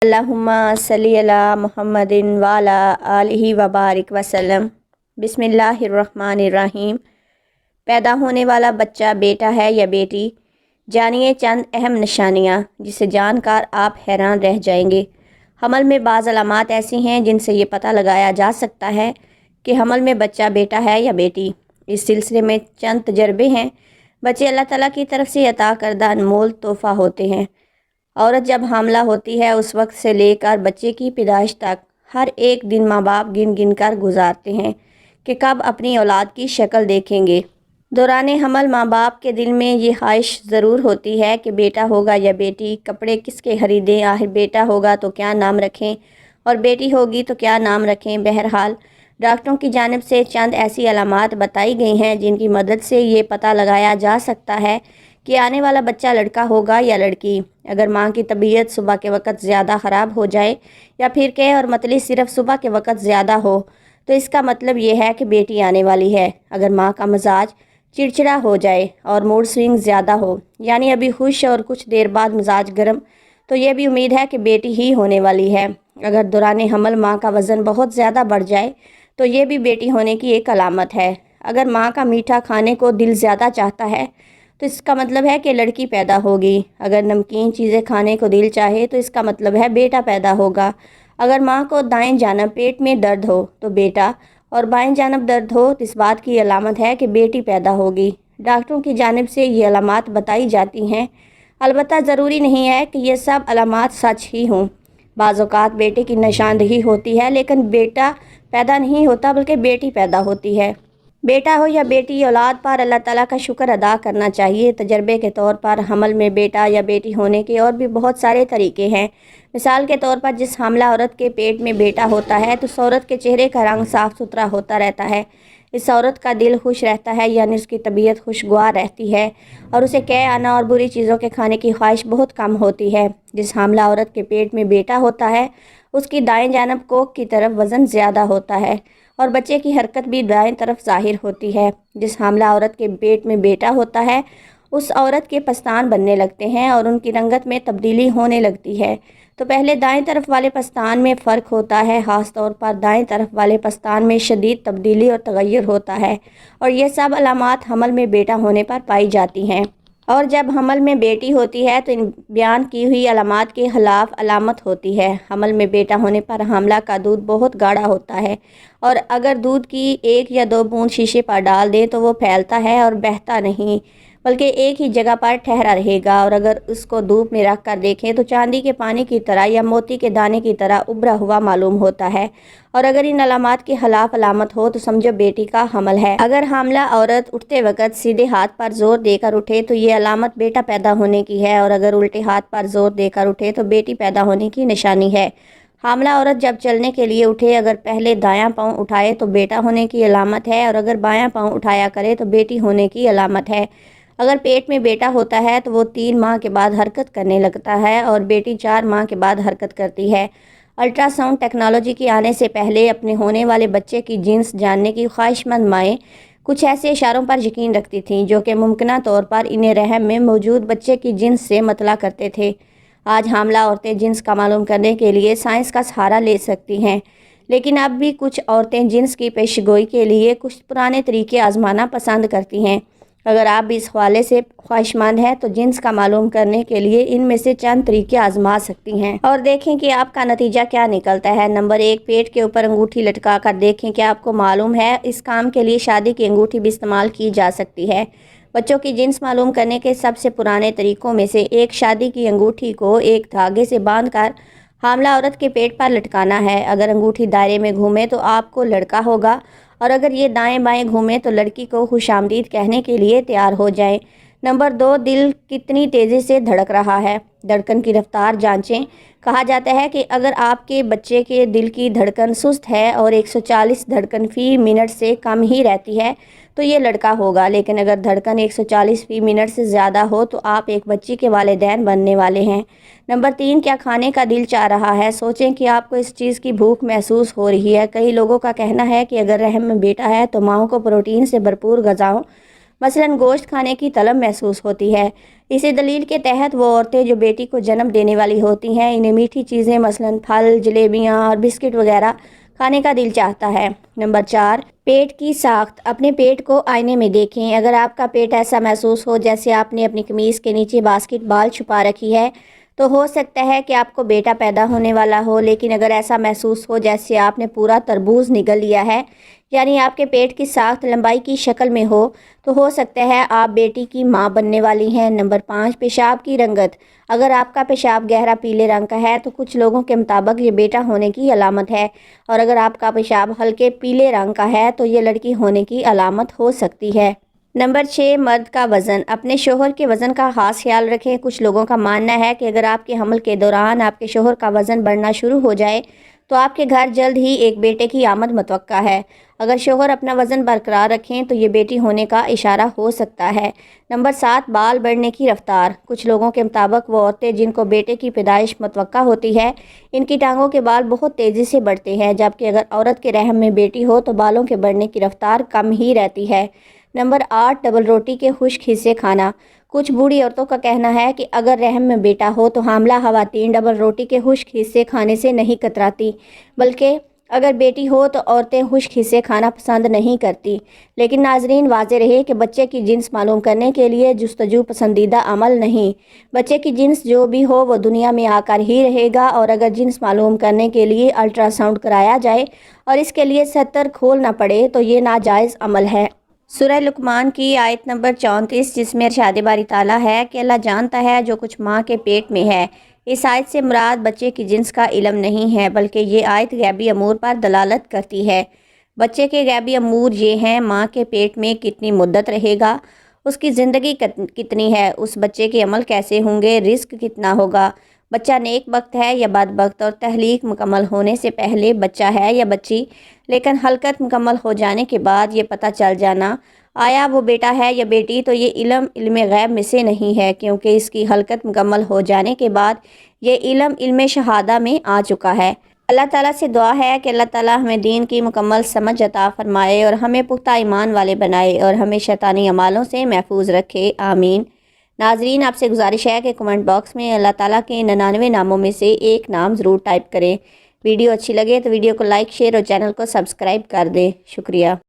اللہم صلی علی محمد وعلی آلہ وبارک وسلم۔ بسم اللہ الرحمن الرحیم۔ پیدا ہونے والا بچہ بیٹا ہے یا بیٹی؟ جانیے چند اہم نشانیاں جسے جان کر آپ حیران رہ جائیں گے۔ حمل میں بعض علامات ایسی ہیں جن سے یہ پتہ لگایا جا سکتا ہے کہ حمل میں بچہ بیٹا ہے یا بیٹی۔ اس سلسلے میں چند تجربے ہیں۔ بچے اللہ تعالیٰ کی طرف سے عطا کردہ انمول تحفہ ہوتے ہیں۔ عورت جب حاملہ ہوتی ہے اس وقت سے لے کر بچے کی پیدائش تک ہر ایک دن ماں باپ گن گن کر گزارتے ہیں کہ کب اپنی اولاد کی شکل دیکھیں گے۔ دوران حمل ماں باپ کے دل میں یہ خواہش ضرور ہوتی ہے کہ بیٹا ہوگا یا بیٹی، کپڑے کس کے خریدیں، آخر بیٹا ہوگا تو کیا نام رکھیں اور بیٹی ہوگی تو کیا نام رکھیں۔ بہرحال ڈاکٹروں کی جانب سے چند ایسی علامات بتائی گئی ہیں جن کی مدد سے یہ پتہ لگایا جا سکتا ہے کہ آنے والا بچہ لڑکا ہوگا یا لڑکی۔ اگر ماں کی طبیعت صبح کے وقت زیادہ خراب ہو جائے یا پھر کہ اور متلی صرف صبح کے وقت زیادہ ہو تو اس کا مطلب یہ ہے کہ بیٹی آنے والی ہے۔ اگر ماں کا مزاج چڑچڑا ہو جائے اور موڈ سوئنگ زیادہ ہو، یعنی ابھی خوش اور کچھ دیر بعد مزاج گرم، تو یہ بھی امید ہے کہ بیٹی ہی ہونے والی ہے۔ اگر دوران حمل ماں کا وزن بہت زیادہ بڑھ جائے تو یہ بھی بیٹی ہونے کی ایک علامت ہے۔ اگر ماں کا میٹھا کھانے کو دل زیادہ چاہتا ہے تو اس کا مطلب ہے کہ لڑکی پیدا ہوگی۔ اگر نمکین چیزیں کھانے کو دل چاہے تو اس کا مطلب ہے بیٹا پیدا ہوگا۔ اگر ماں کو دائیں جانب پیٹ میں درد ہو تو بیٹا، اور بائیں جانب درد ہو تو اس بات کی علامت ہے کہ بیٹی پیدا ہوگی۔ ڈاکٹروں کی جانب سے یہ علامات بتائی جاتی ہیں، البتہ ضروری نہیں ہے کہ یہ سب علامات سچ ہی ہوں۔ بعض اوقات بیٹے کی نشاندہی ہوتی ہے لیکن بیٹا پیدا نہیں ہوتا بلکہ بیٹی پیدا ہوتی ہے۔ بیٹا ہو یا بیٹی، اولاد پر اللہ تعالیٰ کا شکر ادا کرنا چاہیے۔ تجربے کے طور پر حمل میں بیٹا یا بیٹی ہونے کے اور بھی بہت سارے طریقے ہیں۔ مثال کے طور پر جس حاملہ عورت کے پیٹ میں بیٹا ہوتا ہے تو اس عورت کے چہرے کا رنگ صاف ستھرا ہوتا رہتا ہے، اس عورت کا دل خوش رہتا ہے، یعنی اس کی طبیعت خوشگوار رہتی ہے اور اسے قے آنا اور بری چیزوں کے کھانے کی خواہش بہت کم ہوتی ہے۔ جس حاملہ عورت کے پیٹ میں بیٹا ہوتا ہے اس کی دائیں جانب کوکھ کی طرف وزن زیادہ ہوتا ہے اور بچے کی حرکت بھی دائیں طرف ظاہر ہوتی ہے۔ جس حاملہ عورت کے پیٹ میں بیٹا ہوتا ہے اس عورت کے پستان بننے لگتے ہیں اور ان کی رنگت میں تبدیلی ہونے لگتی ہے۔ تو پہلے دائیں طرف والے پستان میں فرق ہوتا ہے، خاص طور پر دائیں طرف والے پستان میں شدید تبدیلی اور تغیر ہوتا ہے، اور یہ سب علامات حمل میں بیٹا ہونے پر پائی جاتی ہیں۔ اور جب حمل میں بیٹی ہوتی ہے تو ان بیان کی ہوئی علامات کے خلاف علامت ہوتی ہے۔ حمل میں بیٹا ہونے پر حاملہ کا دودھ بہت گاڑھا ہوتا ہے اور اگر دودھ کی 1 یا 2 بوند شیشے پر ڈال دیں تو وہ پھیلتا ہے اور بہتا نہیں بلکہ ایک ہی جگہ پر ٹھہرا رہے گا، اور اگر اس کو دھوپ میں رکھ کر دیکھیں تو چاندی کے پانی کی طرح یا موتی کے دانے کی طرح ابھرا ہوا معلوم ہوتا ہے۔ اور اگر ان علامات کے خلاف علامت ہو تو سمجھو بیٹی کا حمل ہے۔ اگر حاملہ عورت اٹھتے وقت سیدھے ہاتھ پر زور دے کر اٹھے تو یہ علامت بیٹا پیدا ہونے کی ہے، اور اگر الٹے ہاتھ پر زور دے کر اٹھے تو بیٹی پیدا ہونے کی نشانی ہے۔ حاملہ عورت جب چلنے کے لیے اٹھے اگر پہلے دایاں پاؤں اٹھائے تو بیٹا ہونے کی علامت ہے، اور اگر بایاں پاؤں اٹھایا کرے تو بیٹی ہونے کی علامت ہے۔ اگر پیٹ میں بیٹا ہوتا ہے تو وہ 3 ماہ کے بعد حرکت کرنے لگتا ہے اور بیٹی 4 ماہ کے بعد حرکت کرتی ہے۔ الٹرا ساؤنڈ ٹیکنالوجی کے آنے سے پہلے اپنے ہونے والے بچے کی جنس جاننے کی خواہش مند مائیں کچھ ایسے اشاروں پر یقین رکھتی تھیں جو کہ ممکنہ طور پر انہیں رحم میں موجود بچے کی جنس سے مطلع کرتے تھے۔ آج حاملہ عورتیں جنس کا معلوم کرنے کے لیے سائنس کا سہارا لے سکتی ہیں، لیکن اب بھی کچھ عورتیں جنس کی پیش گوئی کے لیے کچھ پرانے طریقے آزمانا پسند کرتی ہیں۔ اگر آپ بھی اس حوالے سے خواہش مند ہیں تو جنس کا معلوم کرنے کے لیے ان میں سے چند طریقے آزما سکتی ہیں اور دیکھیں کہ آپ کا نتیجہ کیا نکلتا ہے۔ نمبر 1، پیٹ کے اوپر انگوٹھی لٹکا کر دیکھیں کہ آپ کو معلوم ہے۔ اس کام کے لیے شادی کی انگوٹھی بھی استعمال کی جا سکتی ہے۔ بچوں کی جنس معلوم کرنے کے سب سے پرانے طریقوں میں سے ایک شادی کی انگوٹھی کو ایک دھاگے سے باندھ کر حاملہ عورت کے پیٹ پر لٹکانا ہے۔ اگر انگوٹھی دائرے میں گھومے تو آپ کو لڑکا ہوگا، اور اگر یہ دائیں بائیں گھومے تو لڑکی کو خوش آمدید کہنے کے لیے تیار ہو جائیں۔ نمبر 2، دل کتنی تیزی سے دھڑک رہا ہے، دھڑکن کی رفتار جانچیں۔ کہا جاتا ہے کہ اگر آپ کے بچے کے دل کی دھڑکن سست ہے اور 140 دھڑکن فی منٹ سے کم ہی رہتی ہے تو یہ لڑکا ہوگا، لیکن اگر دھڑکن 140 فی منٹ سے زیادہ ہو تو آپ ایک بچی کے والدین بننے والے ہیں۔ نمبر 3، کیا کھانے کا دل چاہ رہا ہے؟ سوچیں کہ آپ کو اس چیز کی بھوک محسوس ہو رہی ہے۔ کئی لوگوں کا کہنا ہے کہ اگر رحم میں بیٹا ہے تو ماؤں کو پروٹین سے بھرپور غذاؤں مثلاً گوشت کھانے کی طلب محسوس ہوتی ہے۔ اسی دلیل کے تحت وہ عورتیں جو بیٹی کو جنم دینے والی ہوتی ہیں انہیں میٹھی چیزیں مثلاً پھل، جلیبیاں اور بسکٹ وغیرہ کھانے کا دل چاہتا ہے۔ نمبر 4، پیٹ کی ساخت۔ اپنے پیٹ کو آئینے میں دیکھیں۔ اگر آپ کا پیٹ ایسا محسوس ہو جیسے آپ نے اپنی قمیض کے نیچے باسکٹ بال چھپا رکھی ہے تو ہو سکتا ہے کہ آپ کو بیٹا پیدا ہونے والا ہو، لیکن اگر ایسا محسوس ہو جیسے آپ نے پورا تربوز نگل لیا ہے، یعنی آپ کے پیٹ کی ساخت لمبائی کی شکل میں تو ہو سکتا ہے آپ بیٹی کی ماں بننے والی ہیں۔ نمبر 5، پیشاب کی رنگت۔ اگر آپ کا پیشاب گہرا پیلے رنگ کا ہے تو کچھ لوگوں کے مطابق یہ بیٹا ہونے کی علامت ہے، اور اگر آپ کا پیشاب ہلکے پیلے رنگ کا ہے تو یہ لڑکی ہونے کی علامت ہو سکتی ہے۔ نمبر 6، مرد کا وزن۔ اپنے شوہر کے وزن کا خاص خیال رکھیں۔ کچھ لوگوں کا ماننا ہے کہ اگر آپ کے حمل کے دوران آپ کے شوہر کا وزن بڑھنا شروع ہو جائے تو آپ کے گھر جلد ہی ایک بیٹے کی آمد متوقع ہے۔ اگر شوہر اپنا وزن برقرار رکھیں تو یہ بیٹی ہونے کا اشارہ ہو سکتا ہے۔ نمبر 7، بال بڑھنے کی رفتار۔ کچھ لوگوں کے مطابق وہ عورتیں جن کو بیٹے کی پیدائش متوقع ہوتی ہے ان کی ٹانگوں کے بال بہت تیزی سے بڑھتے ہیں، جبکہ اگر عورت کے رحم میں بیٹی ہو تو بالوں کے بڑھنے کی رفتار کم ہی رہتی ہے۔ نمبر 8، ڈبل روٹی کے خشک حصے کھانا۔ کچھ بوڑھی عورتوں کا کہنا ہے کہ اگر رحم میں بیٹا ہو تو حاملہ خواتین ڈبل روٹی کے خشک حصے کھانے سے نہیں کتراتی، بلکہ اگر بیٹی ہو تو عورتیں خشک حصے کھانا پسند نہیں کرتی۔ لیکن ناظرین، واضح رہے کہ بچے کی جنس معلوم کرنے کے لیے جستجو پسندیدہ عمل نہیں۔ بچے کی جنس جو بھی ہو وہ دنیا میں آ کر ہی رہے گا، اور اگر جنس معلوم کرنے کے لیے الٹرا ساؤنڈ کرایا جائے اور اس کے لیے ستر کھولنا پڑے تو یہ ناجائز عمل ہے۔ سورہ لقمان کی آیت نمبر 34، جس میں ارشاد باری تعالیٰ ہے کہ اللہ جانتا ہے جو کچھ ماں کے پیٹ میں ہے۔ اس آیت سے مراد بچے کی جنس کا علم نہیں ہے، بلکہ یہ آیت غیبی امور پر دلالت کرتی ہے۔ بچے کے غیبی امور یہ ہیں: ماں کے پیٹ میں کتنی مدت رہے گا، اس کی زندگی کتنی ہے، اس بچے کے عمل کیسے ہوں گے، رزق کتنا ہوگا، بچہ نیک بخت ہے یا بد بخت، اور تخلیق مکمل ہونے سے پہلے بچہ ہے یا بچی، لیکن خلقت مکمل ہو جانے کے بعد یہ پتہ چل جانا آیا وہ بیٹا ہے یا بیٹی، تو یہ علم غیب میں سے نہیں ہے، کیونکہ اس کی خلقت مکمل ہو جانے کے بعد یہ علم شہادہ میں آ چکا ہے۔ اللہ تعالیٰ سے دعا ہے کہ اللہ تعالیٰ ہمیں دین کی مکمل سمجھ عطا فرمائے اور ہمیں پختہ ایمان والے بنائے اور ہمیں شیطانی اعمالوں سے محفوظ رکھے، آمین۔ ناظرین، آپ سے گزارش ہے کہ کمنٹ باکس میں اللہ تعالیٰ کے 99 ناموں میں سے ایک نام ضرور ٹائپ کریں۔ ویڈیو اچھی لگے تو ویڈیو کو لائک، شیئر اور چینل کو سبسکرائب کر دیں۔ شکریہ۔